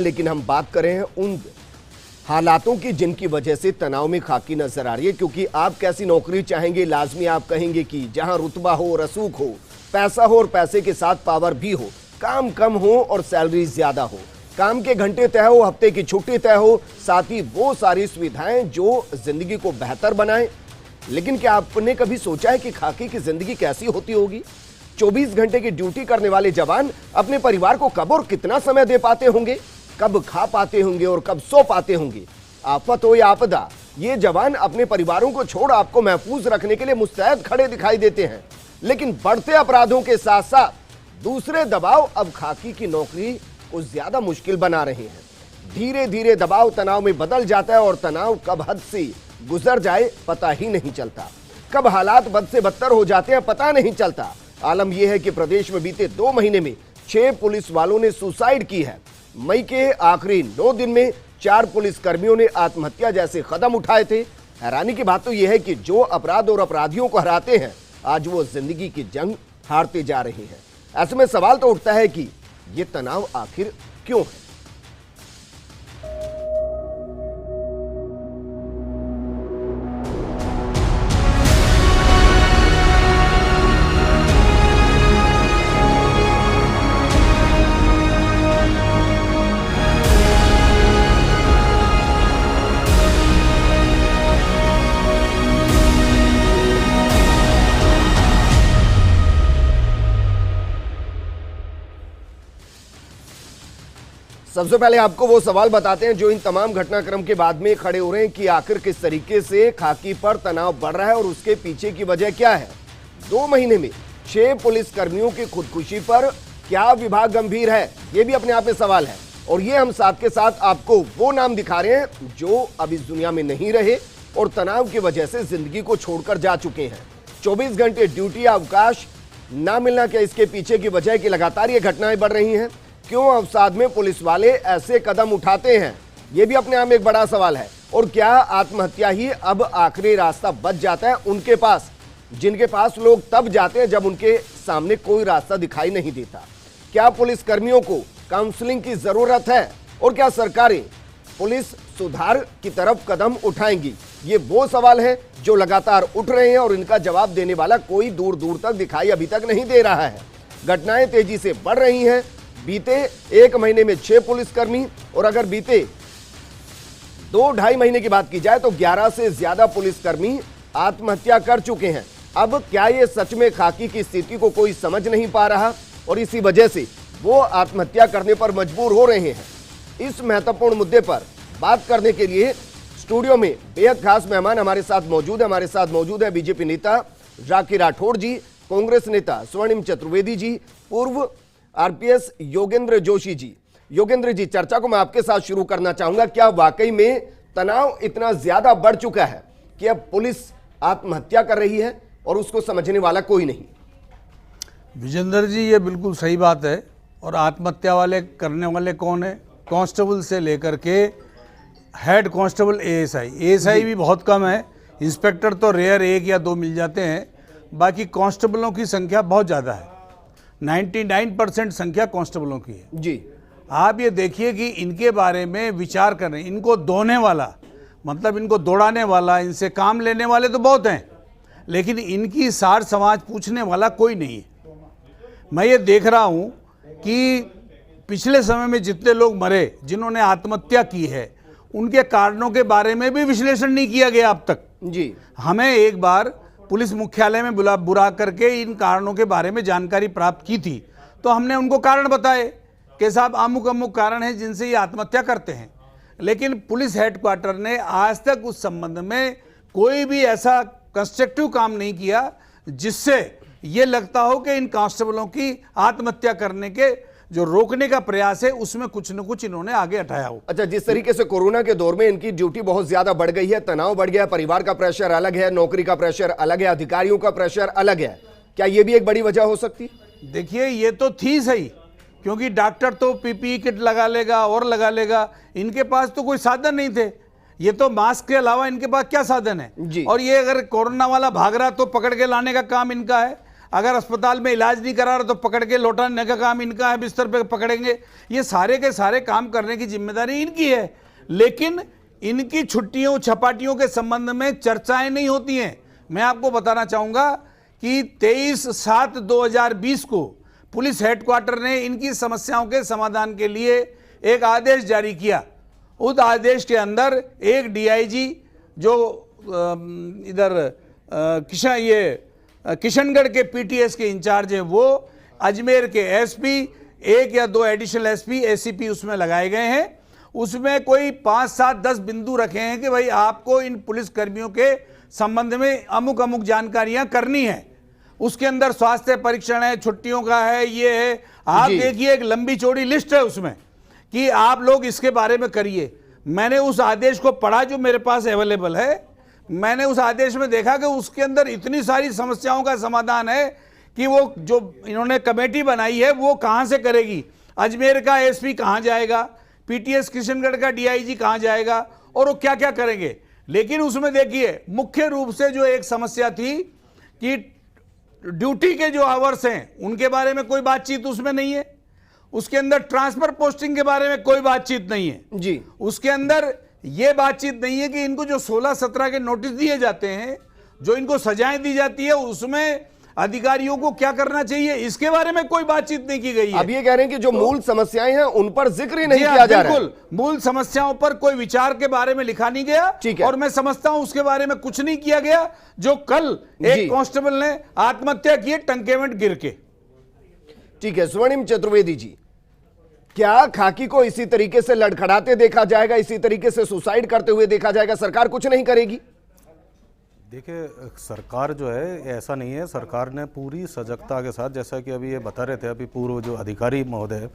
लेकिन हम बात करें उन हालातों की जिनकी वजह से तनाव में खाकी नजर आ रही है। क्योंकि आप कैसी नौकरी चाहेंगे, लाजमी आप कहेंगे कि जहां रुतबा हो, रसूख हो, पैसा हो और पैसे के साथ पावर भी हो, काम कम हो और सैलरी ज्यादा हो, काम के घंटे तय हो, हफ्ते की छुट्टी तय हो, साथ ही वो सारी सुविधाएं जो जिंदगी को बेहतर बनाएं। लेकिन क्या आपने कभी सोचा है कि खाकी की जिंदगी कैसी होती होगी? 24 घंटे की ड्यूटी करने वाले जवान अपने परिवार को कब और कितना समय दे पाते होंगे, कब खा पाते होंगे और कब सो पाते होंगे? आफत हो या आपदा, ये जवान अपने परिवारों को छोड़ आपको महफूज रखने के लिए मुस्तैद खड़े दिखाई देते हैं। लेकिन बढ़ते अपराधों के साथ साथ दूसरे दबाव अब खाकी की नौकरी को ज्यादा मुश्किल बना रहे हैं। धीरे धीरे दबाव तनाव में बदल जाता है और तनाव कब हद से गुजर जाए पता ही नहीं चलता, कब हालात बद से बदतर हो जाते हैं पता नहीं चलता। आलम यह है कि प्रदेश में बीते 2 महीने में 6 पुलिस वालों ने सुसाइड की है। मई के आखिरी 9 दिन में 4 पुलिस कर्मियों ने आत्महत्या जैसे कदम उठाए थे। हैरानी की बात तो यह है कि जो अपराध और अपराधियों को हराते हैं, आज वो जिंदगी की जंग हारते जा रहे हैं। ऐसे में सवाल तो उठता है कि ये तनाव आखिर क्यों है? सबसे पहले आपको वो सवाल बताते हैं जो इन तमाम घटनाक्रम के बाद में खड़े हो रहे हैं कि आखिर किस तरीके से खाकी पर तनाव बढ़ रहा है और उसके पीछे की वजह क्या है। 2 महीने में 6 पुलिस कर्मियों की खुदकुशी पर क्या विभाग गंभीर है, ये भी अपने आप में सवाल है। और ये हम साथ के साथ आपको वो नाम दिखा रहे हैं जो अब इस दुनिया में नहीं रहे और तनाव की वजह से जिंदगी को छोड़कर जा चुके हैं। 24 घंटे ड्यूटी अवकाश ना मिलना क्या इसके पीछे की वजह है कि लगातार ये घटनाएं बढ़ रही हैं? क्यों अवसाद में पुलिस वाले ऐसे कदम उठाते हैं, यह भी अपने आप में एक बड़ा सवाल है। और क्या आत्महत्या ही अब आखिरी रास्ता बच जाता है उनके पास, जिनके पास लोग तब जाते हैं जब उनके सामने कोई रास्ता दिखाई नहीं देता? क्या पुलिस कर्मियों को काउंसलिंग की जरूरत है? और क्या सरकारें पुलिस सुधार की तरफ कदम उठाएंगी? ये वो सवाल है जो लगातार उठ रहे हैं और इनका जवाब देने वाला कोई दूर दूर तक दिखाई अभी तक नहीं दे रहा है। घटनाएं तेजी से बढ़ रही हैं। बीते 1 महीने में 6 पुलिसकर्मी और अगर बीते 2-2.5 महीने की बात की जाए तो 11 से ज्यादा पुलिसकर्मी आत्महत्या कर चुके हैं। अब क्या ये सच में खाकी की स्थिति को कोई समझ नहीं पा रहा और इसी वजह से वो आत्महत्या करने पर मजबूर हो रहे हैं? इस महत्वपूर्ण मुद्दे पर बात करने के लिए स्टूडियो में बेहद खास मेहमान हमारे साथ मौजूद है। हमारे साथ मौजूद है बीजेपी नेता राकी राठौड़ जी, कांग्रेस नेता स्वर्णिम चतुर्वेदी जी, पूर्व आरपीएस योगेंद्र जोशी जी। योगेंद्र जी, चर्चा को मैं आपके साथ शुरू करना चाहूंगा। क्या वाकई में तनाव इतना ज्यादा बढ़ चुका है कि अब पुलिस आत्महत्या कर रही है और उसको समझने वाला कोई नहीं? विजेंद्र जी, ये बिल्कुल सही बात है। और आत्महत्या वाले करने वाले कौन है? कांस्टेबल से लेकर के हेड कांस्टेबल, एएसआई भी बहुत कम है। इंस्पेक्टर तो रेयर 1 या 2 मिल जाते हैं, बाकी कांस्टेबलों की संख्या बहुत ज़्यादा है। 99% संख्या कांस्टेबलों की है जी। आप ये देखिए कि इनके बारे में विचार कर रहे हैं। इनको दोने वाला, मतलब इनको दौड़ाने वाला, इनसे काम लेने वाले तो बहुत हैं, लेकिन इनकी सार समाज पूछने वाला कोई नहीं है। मैं ये देख रहा हूँ कि पिछले समय में जितने लोग मरे, जिन्होंने आत्महत्या की है, उनके कारणों के बारे में भी विश्लेषण नहीं किया गया अब तक। जी। हमें एक बार पुलिस मुख्यालय में बुला करके इन कारणों के बारे में जानकारी प्राप्त की थी, तो हमने उनको कारण बताए कि साहब अमुक अमुक कारण है जिनसे ये आत्महत्या करते हैं। लेकिन पुलिस हेडक्वार्टर ने आज तक उस संबंध में कोई भी ऐसा कंस्ट्रक्टिव काम नहीं किया जिससे ये लगता हो कि इन कांस्टेबलों की आत्महत्या करने के जो रोकने का प्रयास है उसमें कुछ न कुछ इन्होंने आगे हटाया हो। अच्छा, जिस तरीके से कोरोना के दौर में इनकी ड्यूटी बहुत ज्यादा बढ़ गई है, तनाव बढ़ गया, परिवार का प्रेशर अलग है, नौकरी का प्रेशर अलग है, अधिकारियों का प्रेशर अलग है, क्या ये भी एक बड़ी वजह हो सकती है? देखिए, ये तो थी सही, क्योंकि डॉक्टर तो पीपीई किट लगा लेगा और लगा लेगा, इनके पास तो कोई साधन नहीं थे। ये तो मास्क के अलावा इनके पास क्या साधन है? जी। और ये अगर कोरोना वाला भाग रहा तो पकड़ के लाने का काम इनका है। अगर अस्पताल में इलाज नहीं करा रहा तो पकड़ के लौटाने का काम इनका है, बिस्तर पे पकड़ेंगे। ये सारे के सारे काम करने की जिम्मेदारी इनकी है, लेकिन इनकी छुट्टियों छपाटियों के संबंध में चर्चाएं नहीं होती हैं। मैं आपको बताना चाहूँगा कि 23/7/2020 को पुलिस हेडक्वार्टर ने इनकी समस्याओं के समाधान के लिए एक आदेश जारी किया। उस आदेश के अंदर एक डीआईजी जो इधर किशनगढ़ के पीटीएस के इंचार्ज हैं, वो अजमेर के एसपी, 1 या 2 एडिशनल एसपी एसीपी उसमें लगाए गए हैं। उसमें कोई 5, 7, 10 बिंदु रखे हैं कि भाई आपको इन पुलिस कर्मियों के संबंध में अमुक अमुक जानकारियां करनी है। उसके अंदर स्वास्थ्य परीक्षण है, छुट्टियों का है, ये है। आप देखिए एक लंबी चौड़ी लिस्ट है उसमें कि आप लोग इसके बारे में करिए। मैंने उस आदेश को पढ़ा जो मेरे पास अवेलेबल है। मैंने उस आदेश में देखा कि उसके अंदर इतनी सारी समस्याओं का समाधान है कि वो जो इन्होंने कमेटी बनाई है वो कहां से करेगी, अजमेर का एसपी कहां जाएगा, पीटीएस किशनगढ़ का डीआईजी कहां जाएगा और वो क्या क्या करेंगे। लेकिन उसमें देखिए मुख्य रूप से जो एक समस्या थी कि ड्यूटी के जो आवर्स हैं उनके बारे में कोई बातचीत उसमें नहीं है। उसके अंदर ट्रांसफर पोस्टिंग के बारे में कोई बातचीत नहीं है जी। उसके अंदर यह बातचीत नहीं है कि इनको जो 16-17 के नोटिस दिए जाते हैं, जो इनको सजाएं दी जाती है, उसमें अधिकारियों को क्या करना चाहिए, इसके बारे में कोई बातचीत नहीं की गई है। अब ये कह रहे हैं कि जो मूल समस्याएं हैं उन पर जिक्र ही नहीं किया जा रहा है। बिल्कुल, मूल समस्याओं पर कोई विचार के बारे में लिखा नहीं गया और मैं समझता हूं उसके बारे में कुछ नहीं किया गया। जो कल एक कांस्टेबल ने आत्महत्या की टंकेमेंट गिर के। ठीक है, स्वर्णिम चतुर्वेदी जी, क्या खाकी को इसी तरीके से लड़खड़ाते देखा जाएगा, इसी तरीके से सुसाइड करते हुए देखा जाएगा? सरकार कुछ नहीं करेगी? देखिए, सरकार जो है ऐसा नहीं है। सरकार ने पूरी सजगता के साथ, जैसा कि अभी ये बता रहे थे अभी पूर्व जो अधिकारी महोदय,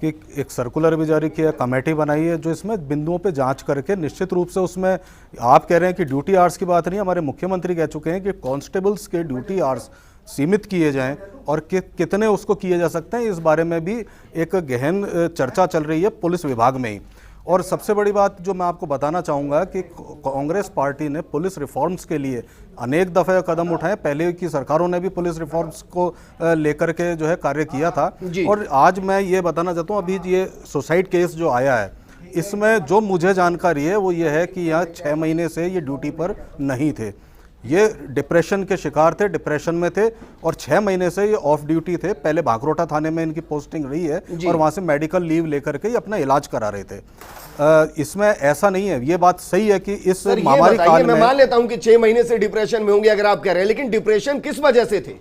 कि एक सर्कुलर भी जारी किया, कमेटी बनाई है जो इसमें बिंदुओं पे जांच करके निश्चित रूप से उसमें आप कह रहे हैं कि ड्यूटी आवर्स की बात नहीं, हमारे मुख्यमंत्री कह चुके हैं कि कांस्टेबल्स के ड्यूटी आवर्स सीमित किए जाएं और कितने उसको किए जा सकते हैं, इस बारे में भी एक गहन चर्चा चल रही है पुलिस विभाग में ही। और सबसे बड़ी बात जो मैं आपको बताना चाहूँगा कि कांग्रेस पार्टी ने पुलिस रिफॉर्म्स के लिए अनेक दफ़े कदम उठाए। पहले की सरकारों ने भी पुलिस रिफॉर्म्स को लेकर के जो है कार्य किया था। और आज मैं ये बताना चाहता हूँ, अभी ये सुसाइड केस जो आया है, इसमें जो मुझे जानकारी है वो ये है कि यहाँ 6 महीने से ये ड्यूटी पर नहीं थे। ये डिप्रेशन के शिकार थे, डिप्रेशन में थे और 6 महीने से ये ऑफ ड्यूटी थे। पहले भागरोटा थाने में इनकी पोस्टिंग रही है और वहाँ से मेडिकल लीव लेकर के ये अपना इलाज करा रहे थे। इसमें ऐसा नहीं है, ये बात सही है कि इस महामारी काल में, मैं मान लेता हूं कि 6 महीने से डिप्रेशन में होंगे अगर आप कह रहे हैं, लेकिन डिप्रेशन किस वजह से थे?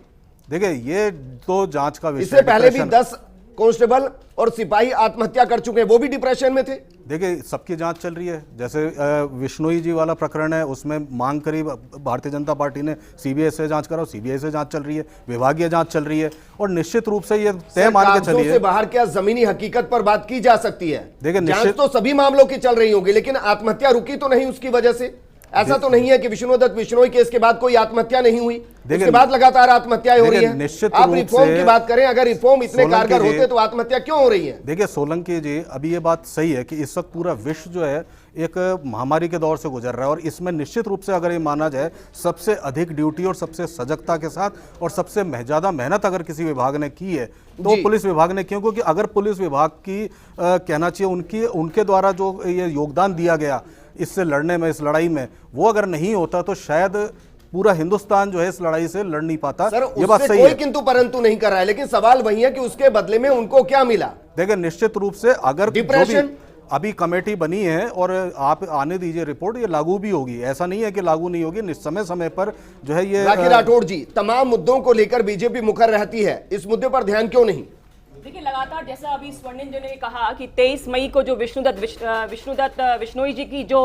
देखिए, ये तो जांच का विषय। इससे पहले भी 10 कांस्टेबल और सिपाही आत्महत्या कर चुके हैं, वो भी डिप्रेशन में थे। देखिए, सबकी जांच चल रही है। जैसे विश्नोई जी वाला प्रकरण है, उसमें मांग करी भारतीय जनता पार्टी ने, सीबीआई से जांच कराओ, सीबीआई से जांच चल रही है, विभागीय जांच चल रही है और निश्चित रूप से ये तय मान के चलिए, से बाहर क्या जमीनी हकीकत पर बात की जा सकती है? देखिए, जांच तो सभी मामलों की चल रही होगी, लेकिन आत्महत्या रुकी तो नहीं उसकी वजह से। ऐसा तो नहीं है कि विष्णुदत्त बिश्नोई केस के बाद कोई आत्महत्या नहीं हुई, उसके बाद लगातार आत्महत्याएं हो रही हैं। आप रिफॉर्म की बात करें, अगर रिफॉर्म इतने कारगर होते तो आत्महत्या क्यों हो रही है? देखिए सोलंकी जी, अभी ये बात सही है कि इस वक्त पूरा विश्व जो है एक महामारी के दौर से गुजर रहा है और इसमें निश्चित रूप से अगर ये माना जाए, सबसे अधिक ड्यूटी और सबसे सजगता के साथ और सबसे ज्यादा मेहनत अगर किसी विभाग ने की है तो पुलिस विभाग ने क्यों, क्योंकि अगर पुलिस विभाग की कहना चाहिए उनके द्वारा जो ये योगदान दिया गया इससे लड़ने में, इस लड़ाई में, वो अगर नहीं होता तो शायद पूरा हिंदुस्तान जो है इस लड़ाई से लड़ नहीं पाता। ये बात सही है, किंतु परंतु नहीं कर रहा है, लेकिन सवाल वही है कि उसके बदले में उनको क्या मिला? देखिए, निश्चित रूप से अगर डिप्रेशन, अभी कमेटी बनी है और आप आने दीजिए रिपोर्ट, ये लागू भी होगी, ऐसा नहीं है कि लागू नहीं होगी। समय समय पर जो है ये राठौड़ जी, तमाम मुद्दों को लेकर बीजेपी मुखर रहती है, इस मुद्दे पर ध्यान क्यों नहीं? देखिए, लगातार जैसा अभी स्वर्णिम जी ने कहा कि 23 मई को जो विष्णुदत्त बिश्नोई जी की जो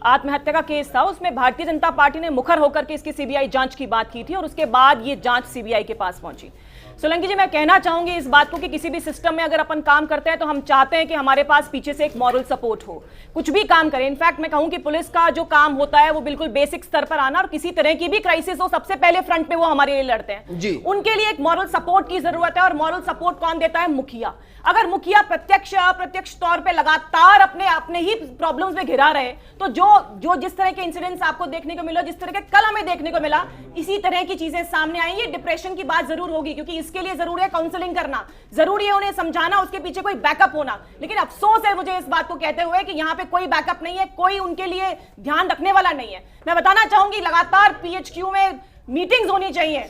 आत्महत्या का केस था, उसमें भारतीय जनता पार्टी ने मुखर होकर के इसकी सीबीआई जांच की बात की थी और उसके बाद ये जांच सीबीआई के पास पहुंची। सोलंकी जी, मैं कहना चाहूंगी इस बात को कि किसी भी सिस्टम में अगर अपन काम करते हैं तो हम चाहते हैं कि हमारे पास पीछे से एक मॉरल सपोर्ट हो, कुछ भी काम करें। इनफैक्ट मैं कहूं कि पुलिस का जो काम होता है वो बिल्कुल बेसिक स्तर पर आना, और किसी तरह की भी क्राइसिस हो सबसे पहले फ्रंट पे वो हमारे लिए लड़ते हैं जी। उनके लिए एक मॉरल सपोर्ट की जरूरत है। और मॉरल सपोर्ट कौन देता है? मुखिया। अगर मुखिया प्रत्यक्ष अप्रत्यक्ष तौर पे लगातार अपने ही प्रॉब्लम्स में घिरा रहे तो जो जिस तरह के इंसिडेंट्स आपको देखने को मिला, जिस तरह के कल हमें देखने को मिला, इसी तरह की चीजें सामने आएंगी। डिप्रेशन की बात जरूर होगी, क्योंकि इसके लिए जरूरी है काउंसलिंग करना, जरूरी है उन्हें समझाना, उसके पीछे कोई बैकअप होना। लेकिन अफसोस है मुझे इस बात को कहते हुए कि यहाँ पे कोई बैकअप नहीं है, कोई उनके लिए ध्यान रखने वाला नहीं है। मैं बताना चाहूंगी लगातार PHQ में मीटिंग्स होनी चाहिए,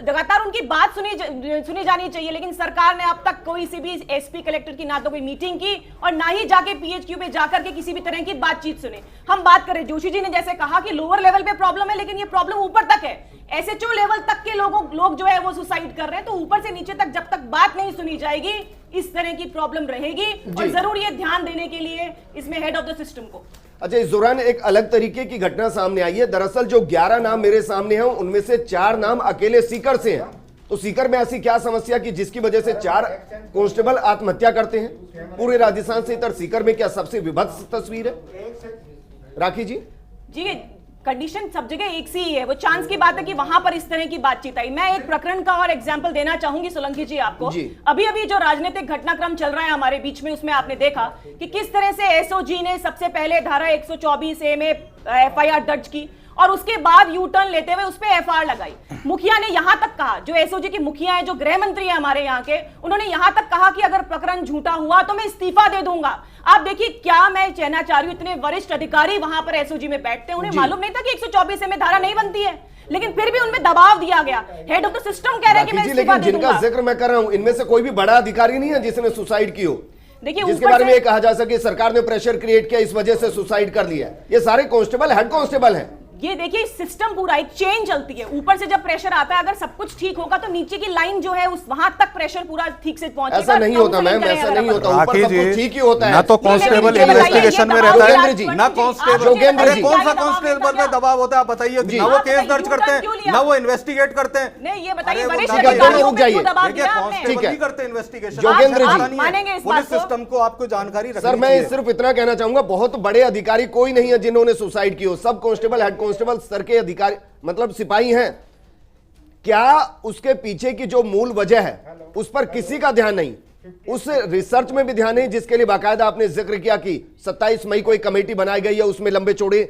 लगातार उनकी बात सुनी जानी चाहिए, लेकिन सरकार ने अब तक कोई सी भी SP कलेक्टर की ना तो कोई मीटिंग की और ना ही जाके PHQ पे जाकर के किसी भी तरह की बातचीत सुने। हम बात करें, जोशी जी ने जैसे कहा कि लोअर लेवल पे प्रॉब्लम है, लेकिन ये प्रॉब्लम ऊपर तक है। SHO लेवल तक के लोग जो है वो सुसाइड कर रहे हैं, तो ऊपर से नीचे तक जब तक बात नहीं सुनी जाएगी इस तरह की प्रॉब्लम रहेगी। और जरूरी है ध्यान देने के लिए इसमें हेड ऑफ द सिस्टम को। अच्छा, इस दौरान एक अलग तरीके की घटना सामने आई है। दरअसल जो 11 नाम मेरे सामने हैं उनमें से 4 नाम अकेले सीकर से हैं। तो सीकर में ऐसी क्या समस्या कि जिसकी वजह से 4 कांस्टेबल आत्महत्या करते हैं? पूरे राजस्थान से इतर सीकर में क्या सबसे विभत्स तस्वीर है? राखी जी कंडीशन सब जगह एक सी ही है। वो चांस की बात है कि वहां पर इस तरह की बातचीत आई। मैं एक प्रकरण का और एग्जांपल देना चाहूंगी सोलंकी जी आपको। अभी अभी जो राजनीतिक घटनाक्रम चल रहा है हमारे बीच में, उसमें आपने देखा कि किस तरह से SOG ने सबसे पहले धारा 124A में FIR दर्ज की और उसके बाद यू टर्न लेते हुए उस पर FIR लगाई। मुखिया ने यहां तक कहा, जो SOG के मुखिया है, जो गृह मंत्री है हमारे यहाँ के, उन्होंने यहां तक कहा कि अगर प्रकरण झूठा हुआ तो मैं इस्तीफा दे दूंगा। आप देखिए, क्या मैं कहना चाह रही हूं, इतने वरिष्ठ अधिकारी वहां पर SOG में बैठते हैं, उन्हें मालूम नहीं था कि 124A में धारा नहीं बनती है, लेकिन फिर भी उनमें दबाव दिया गया। हेड ऑफ द सिस्टम कह रहे हैं कि मैं इस्तीफा दे दूंगा। जिनका जिक्र मैं कर रहा हूं इनमें से कोई भी बड़ा अधिकारी नहीं है जिसने सुसाइड की हो, देखिए जिसके बारे में ये कहा जा सके सरकार ने प्रेशर क्रिएट किया, इस वजह से सुसाइड कर लिया। ये सारे कांस्टेबल हेड कांस्टेबल हैं। ये देखिए सिस्टम पूरा एक चेन चलती है। ऊपर से जब प्रेशर आता है, अगर सब कुछ ठीक होगा तो नीचे की लाइन जो है उस वहां तक प्रेशर पूरा ठीक से पहुंचेगा। ऐसा नहीं होता मैम, ऐसा नहीं होता। ऊपर सब कुछ ठीक ही होता है। ना तो कांस्टेबल इन्वेस्टिगेशन में रहता है, ना कांस्टेबल। कौन सा कांस्टेबल में दबाव होता है बताइए? ना वो केस दर्ज करते हैं, ना वो इन्वेस्टिगेट करते हैं। नहीं, ये बताइए रुक जाइए, ठीक है, करते इन्वेस्टिगेशन। जोगेंद्र जी, मानेंगे इस पुलिस बात को? सिस्टम को आपको जानकारी रखनी सर मैं सिर्फ इतना कहना चाहूंगा, बहुत बड़े अधिकारी कोई नहीं है जिन्होंने सुसाइड की हो। सब कांस्टेबल हेड कांस्टेबल स्तर के अधिकारी, मतलब सिपाही हैं। क्या उसके पीछे की जो मूल वजह है उस पर किसी का ध्यान नहीं, उस रिसर्च में भी ध्यान नहीं जिसके लिए बाकायदा आपने जिक्र किया कि 27 मई को एक कमेटी बनाई गई है, उसमें लंबे चौड़े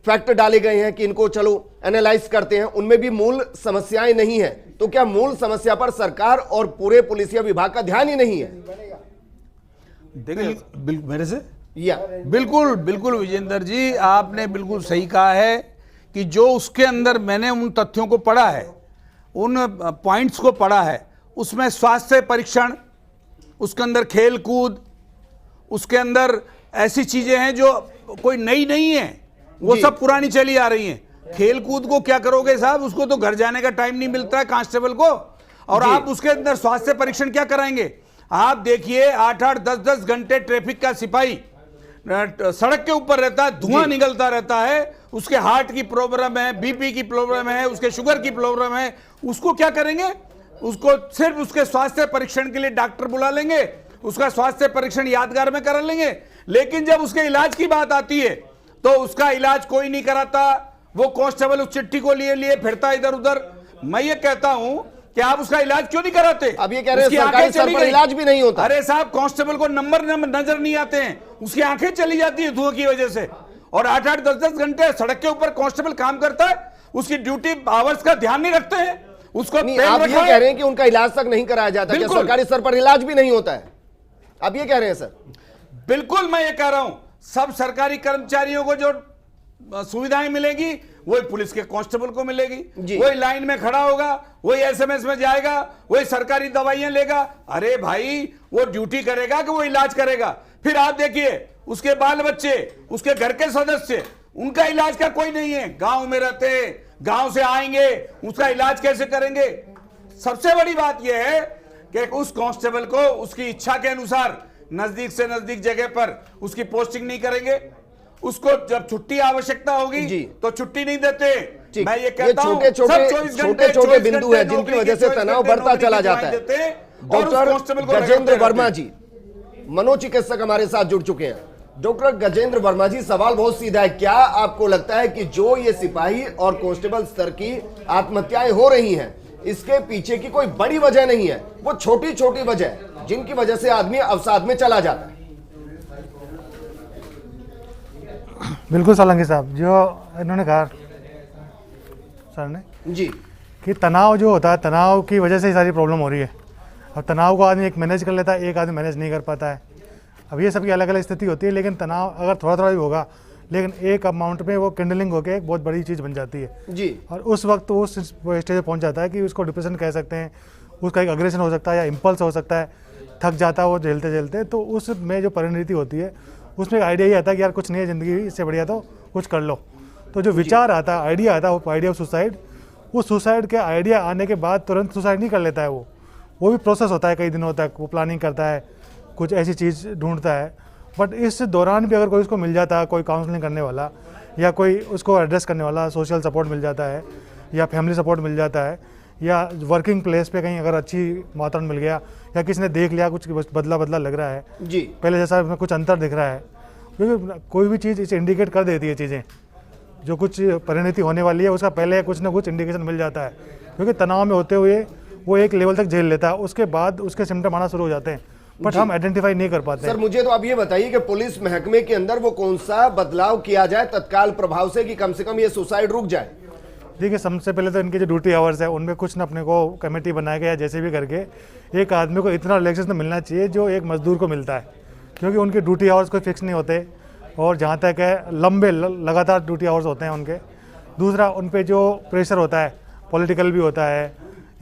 फैक्ट डाले गए हैं कि इनको चलो एनालाइज करते हैं, उनमें भी मूल समस्याएं नहीं है। तो क्या मूल समस्या पर सरकार और पूरे पुलिसिया विभाग का ध्यान ही नहीं है? देखिए मेरे से या बिल्कुल बिल्कुल विजेंद्र जी, आपने बिल्कुल सही कहा है कि जो उसके अंदर मैंने उन तथ्यों को पढ़ा है, उन पॉइंट्स को पढ़ा है, उसमें स्वास्थ्य परीक्षण, उसके अंदर खेल कूद, उसके अंदर ऐसी चीजें हैं जो कोई नई नहीं है, वो सब पुरानी चली आ रही हैं। खेल कूद को क्या करोगे साहब, उसको तो घर जाने का टाइम नहीं मिलता है कांस्टेबल को, और आप उसके अंदर स्वास्थ्य परीक्षण क्या कराएंगे? आप देखिए 8-8, 10-10 घंटे ट्रैफिक का सिपाही सड़क के ऊपर रहता है, धुआं निकलता रहता है, उसके हार्ट की प्रॉब्लम है, बीपी की प्रॉब्लम है, उसके शुगर की प्रॉब्लम है, उसको क्या करेंगे? उसको सिर्फ उसके स्वास्थ्य परीक्षण के लिए डॉक्टर बुला लेंगे, उसका स्वास्थ्य परीक्षण यादगार में करा लेंगे, लेकिन जब उसके इलाज की बात आती है तो उसका इलाज कोई नहीं कराता। वो कांस्टेबल उस चिट्ठी को लिए फिरता इधर उधर। मैं ये कहता हूं कि आप उसका इलाज क्यों नहीं कराते? अब ये कह रहे हैं सरकारी स्तर पर इलाज भी नहीं होता। अरे साहब, कांस्टेबल को नंबर नजर नहीं आते हैं, उसकी आंखें चली जाती है धुआं की वजह से, और 8-8, 10-10 घंटे सड़क के ऊपर कांस्टेबल काम करता है, उसकी ड्यूटी आवर्स का ध्यान नहीं रखते हैं, उसको नहीं, आप ये कह रहे हैं कि उनका इलाज तक नहीं कराया जाता, क्या सरकारी स्तर पर इलाज भी नहीं होता है? आप ये कह रहे हैं सर? बिल्कुल मैं ये कह रहा हूं, सब सरकारी कर्मचारियों को जो सुविधाएं मिलेगी वही पुलिस के कांस्टेबल को मिलेगी। वही लाइन में खड़ा होगा, वही SMS में जाएगा, वही सरकारी दवाइयां लेगा। अरे भाई, वो ड्यूटी करेगा कि वो इलाज करेगा? फिर आप देखिए उसके बाल बच्चे, उसके घर के सदस्य, उनका इलाज का कोई नहीं है। गांव में रहते, गांव से आएंगे, उसका इलाज कैसे करेंगे? सबसे बड़ी बात यह है कि उस कांस्टेबल को उसकी इच्छा के अनुसार नजदीक से नजदीक जगह पर उसकी पोस्टिंग नहीं करेंगे। उसको जब छुट्टी आवश्यकता होगी तो छुट्टी नहीं देते, ठीक। मैं ये कहता हूं, छोटे सब 24 घंटे, छोटे 24 बिंदु घंटे है जिनकी नौकरी वजह के, से 24 तनाव घंटे बढ़ता नौकरी चला की जाता है। दुआएं देते और उस कांस्टेबल को डॉक्टर गजेंद्र रगड़ते वर्मा रहते जी, मनोचिकित्सक हमारे साथ जुड़ चुके हैं। डॉक्टर गजेंद्र वर्मा जी, सवाल बहुत सीधा है, क्या आपको लगता है कि जो ये सिपाही और कांस्टेबल स्तर की आत्महत्याएं हो रही हैं, इसके पीछे की कोई बड़ी वजह नहीं है, वो छोटी छोटी वजह है जिनकी वजह से आदमी अवसाद में चला जाता है? बिल्कुल सोलंकी साहब, जो इन्होंने कहा सर ने जी, कि तनाव जो होता है, तनाव की वजह से ही सारी प्रॉब्लम हो रही है। अब तनाव को आदमी एक मैनेज कर लेता है, एक आदमी मैनेज नहीं कर पाता है। अब ये सबकी अलग अलग स्थिति होती है, लेकिन तनाव अगर थोड़ा थोड़ा भी होगा, लेकिन एक अमाउंट में वो किंडलिंग होकर एक बहुत बड़ी चीज़ बन जाती है जी। और उस वक्त वो उस स्टेज पे पहुंच जाता है कि उसको डिप्रेशन कह सकते हैं, उसका एक अग्रेशन हो सकता है या इम्पल्स हो सकता है, थक जाता है वो झेलते झेलते। तो उसमें जो परिणति होती है, उसमें एक आइडिया ये आता है कि यार कुछ नहीं है ज़िंदगी, इससे बढ़िया तो कुछ कर लो। तो जो विचार आता है, आइडिया आता है, वो आइडिया ऑफ सुसाइड, उस सुसाइड के आइडिया आने के बाद तुरंत सुसाइड नहीं कर लेता है। वो भी प्रोसेस होता है, कई दिनों तक वो प्लानिंग करता है, कुछ ऐसी चीज़ ढूंढता है। बट इस दौरान भी अगर कोई उसको मिल जाता है, कोई काउंसलिंग करने वाला या कोई उसको एड्रेस करने वाला, सोशल सपोर्ट मिल जाता है या फैमिली सपोर्ट मिल जाता है, या वर्किंग प्लेस पे कहीं अगर अच्छी वातावरण मिल गया, या किसी ने देख लिया कुछ बदला बदला लग रहा है, जी, पहले जैसा कुछ अंतर दिख रहा है, क्योंकि कोई भी चीज़ इसे इंडिकेट कर देती है, चीज़ें जो कुछ परिणति होने वाली है उसका पहले कुछ ना कुछ इंडिकेशन मिल जाता है। क्योंकि तनाव में होते हुए वो एक लेवल तक झेल लेता है, उसके बाद उसके सिम्टम आना शुरू हो जाते हैं, बट हम आइडेंटिफाई नहीं कर पाते। सर मुझे तो आप ये बताइए कि पुलिस महकमे के अंदर वो कौन सा बदलाव किया जाए तत्काल प्रभाव से कि कम से कम ये सुसाइड रुक जाए? देखिए, सबसे पहले तो इनके जो ड्यूटी आवर्स है उनमें कुछ ना अपने को कमेटी बनाया गया, जैसे भी करके एक आदमी को इतना रिलैक्सेशन मिलना चाहिए जो एक मजदूर को मिलता है, क्योंकि उनके ड्यूटी आवर्स कोई फिक्स नहीं होते और जहाँ तक है लंबे लगातार ड्यूटी आवर्स होते हैं उनके। दूसरा, उन पे जो प्रेशर होता है, पॉलिटिकल भी होता है,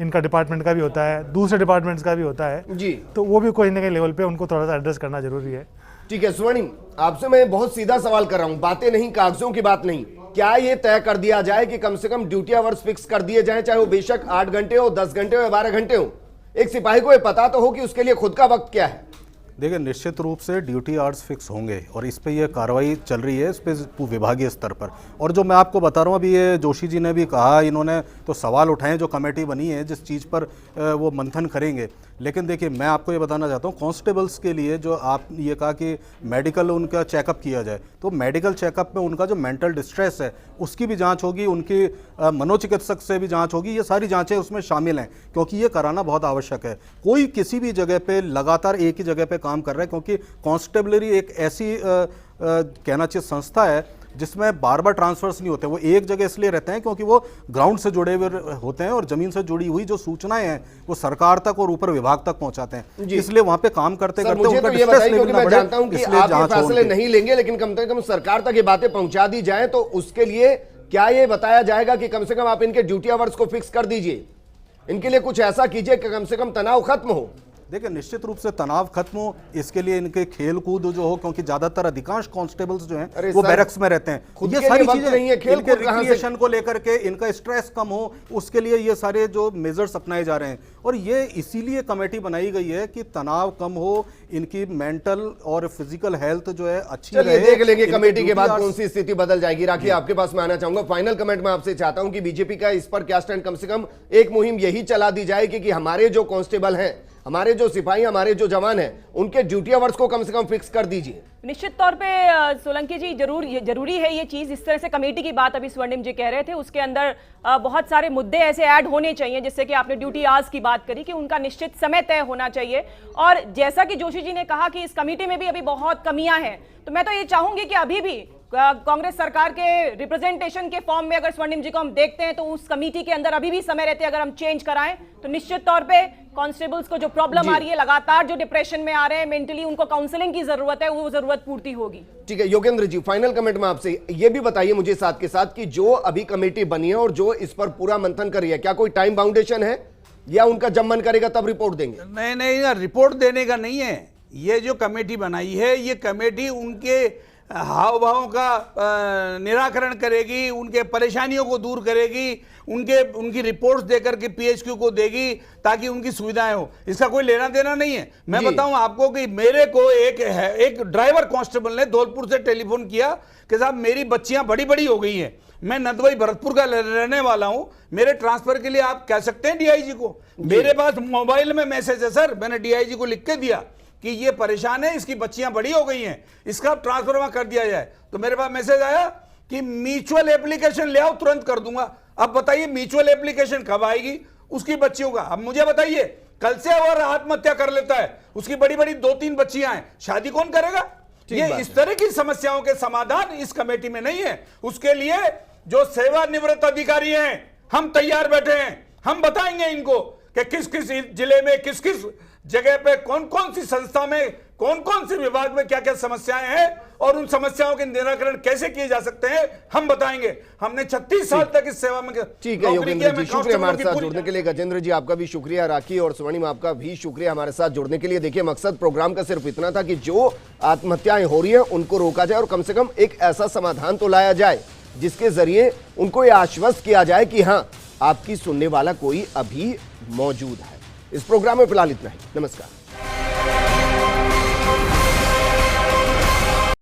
इनका डिपार्टमेंट का भी होता है, दूसरे डिपार्टमेंट्स का भी होता है जी, तो वो भी कोई ना कहीं लेवल पे उनको थोड़ा सा एड्रेस करना जरूरी है। ठीक है स्वर्णिम, आपसे मैं बहुत सीधा सवाल कर रहा हूं, बातें नहीं, कागजों की बात नहीं। क्या ये तय कर दिया जाए कि कम से कम ड्यूटी आवर्स फिक्स कर दिए जाएं, चाहे वो बेशक 8 घंटे हो, 10 घंटे हो या 12 घंटे हो? एक सिपाही को ये पता तो हो कि उसके लिए खुद का वक्त क्या है। देखिए, निश्चित रूप से ड्यूटी आवर्स फिक्स होंगे और इस पे ये कार्रवाई चल रही है, इस पे विभागीय स्तर पर। और जो मैं आपको बता रहा हूँ, अभी ये जोशी जी ने भी कहा, इन्होंने तो सवाल उठाए, जो कमेटी बनी है जिस चीज़ पर वो मंथन करेंगे। लेकिन देखिए, मैं आपको ये बताना चाहता हूँ, कांस्टेबल्स के लिए जो आप ये कहा कि मेडिकल उनका चेकअप किया जाए, तो मेडिकल चेकअप में उनका जो मेंटल डिस्ट्रेस है उसकी भी जांच होगी, उनकी मनोचिकित्सक से भी जांच होगी, ये सारी जांचें उसमें शामिल हैं, क्योंकि ये कराना बहुत आवश्यक है। कोई किसी भी जगह पे लगातार एक ही जगह पे काम कर रहा है, क्योंकि कांस्टेबलरी एक ऐसी कहना चाहिए संस्था है जिसमें बार बार ट्रांसफर्स नहीं होते। वो एक जगह इसलिए रहते हैं क्योंकि वो ग्राउंड से जुड़े हुए होते हैं और जमीन से जुड़ी हुई जो सूचनाएं हैं वो सरकार तक और ऊपर विभाग तक पहुंचाते हैं, इसलिए वहां पे काम करते करते मुझे उनका तो ये डिस्ट्रेस बताइए, लेवल क्योंकि ना मैं बढ़े, जानता हूं कि इसलिए आप ये जांच हो फैसले उनकी। नहीं लेंगे, लेकिन कम से कम सरकार तक ये बातें पहुंचा दी जाए तो उसके लिए क्या ये बताया जाएगा कि कम से कम आप इनके ड्यूटी आवर्स को फिक्स कर दीजिए, इनके लिए कुछ ऐसा कीजिए कि कम से कम तनाव खत्म हो? देखिए, निश्चित रूप से तनाव खत्म हो, इसके लिए इनके खेल कूद जो हो, क्योंकि ज्यादातर अधिकांश कांस्टेबल्स जो हैं वो बैरक्स में रहते हैं। खुद ये के सारी लिए वक्त नहीं है, चीजें खेल इनके कूद कहां से? रिक्रिएशन को लेकर के इनका स्ट्रेस कम हो, उसके लिए ये सारे जो मेजर्स अपनाए जा रहे हैं। और ये इसीलिए कमेटी बनाई गई है कि तनाव कम हो, इनकी मेंटल और फिजिकल हेल्थ जो है अच्छी रहे। देख लेंगे इनके कमेटी के बाद ड्यूटी कौन सी स्थिति बदल जाएगी। राखी, आपके पास मैं आना चाहूंगा। फाइनल कमेंट मैं आपसे चाहता हूं कि बीजेपी का इस पर क्या स्टैंड, कम से कम एक मुहिम यही चला दी जाए कि हमारे जो कांस्टेबल हैं, हमारे जो सिपाही, हमारे जो जवान हैं, उनके ड्यूटी आवर्स को कम से कम फिक्स कर दीजिए। निश्चित तौर पे सोलंकी जी, जरूरी है ये चीज। इस तरह से कमेटी की बात अभी स्वर्णिम जी कह रहे थे, उसके अंदर बहुत सारे मुद्दे ऐसे ऐड होने चाहिए, जैसे कि आपने ड्यूटी आवर्स की बात करी कि उनका निश्चित समय तय होना चाहिए। और जैसा कि जोशी जी ने कहा कि इस कमेटी में भी अभी बहुत कमियां हैं, तो मैं तो ये चाहूंगी कि अभी भी कांग्रेस सरकार के रिप्रेजेंटेशन के फॉर्म में अगर स्वर्णिम जी को हम देखते हैं तो उस कमेटी के अंदर अभी भी समय रहते अगर हम चेंज कराएं तो निश्चित तौर पे कांस्टेबल्स को जो प्रॉब्लम आ रही है, लगातार जो डिप्रेशन में आ रहे हैं, मेंटली उनको काउंसलिंग की जरूरत है, वो जरूरत पूर्ति होगी। ठीक है योगेंद्र जी, फाइनल कमेंट में आपसे ये भी बताइए मुझे साथ के साथ कि जो अभी कमेटी बनी है और जो इस पर पूरा मंथन कर रही है, क्या कोई टाइम बाउंडेशन है या उनका जब मन करेगा तब रिपोर्ट देंगे? नहीं, रिपोर्ट देने का नहीं है। ये जो कमेटी बनाई है, ये कमेटी उनके हाव भावों का निराकरण करेगी, उनके परेशानियों को दूर करेगी, उनकी रिपोर्ट्स देकर के पीएचक्यू को देगी ताकि उनकी सुविधाएं हो। इसका कोई लेना देना नहीं है। मैं बताऊं आपको कि मेरे को एक ड्राइवर कांस्टेबल ने धौलपुर से टेलीफोन किया कि साहब मेरी बच्चियां बड़ी बड़ी हो गई हैं, मैं नदवाई भरतपुर का रहने वाला हूं, मेरे ट्रांसफर के लिए आप कह सकते हैं डीआईजी को। मेरे पास मोबाइल में मैसेज है सर, मैंने डीआईजी को लिख के दिया कि ये परेशान है, इसकी बच्चियां बड़ी हो गई हैं, इसका ट्रांसफर वहां कर दिया जाए। तो मेरे पास मैसेज आया कि म्यूचुअल एप्लीकेशन ले आओ, तुरंत कर दूंगा। अब बताइए म्यूचुअल एप्लीकेशन कब आएगी उसकी बच्चियों का? अब मुझे बताइए, कल से और आत्महत्या कर लेता है, उसकी बड़ी बड़ी 2-3 बच्चियां हैं, शादी कौन करेगा? ये इस तरह की समस्याओं के समाधान इस कमेटी में नहीं है। उसके लिए जो सेवानिवृत्त अधिकारी हैं, हम तैयार बैठे हैं। हम बताएंगे इनको कि किस किस जिले में, किस किस जगह पे, कौन कौन सी संस्था में, कौन कौन से विभाग में क्या क्या समस्याएं हैं और उन समस्याओं के निराकरण कैसे किए जा सकते हैं, हम बताएंगे। हमने 36 साल तक इस सेवा में ठीक है योगेंद्र जी, शुक्रिया हमारे साथ जुड़ने के लिए। गजेंद्र जी आपका भी शुक्रिया, राखी और स्वर्णिम आपका भी शुक्रिया हमारे साथ जुड़ने के लिए। देखिए, मकसद प्रोग्राम का सिर्फ इतना था कि जो आत्महत्याएं हो रही हैं उनको रोका जाए और कम से कम एक ऐसा समाधान तो लाया जाए जिसके जरिए उनको यह आश्वस्त किया जाए कि हाँ, आपकी सुनने वाला कोई अभी मौजूद है। इस प्रोग्राम में फिलहाल इतना ही। नमस्कार।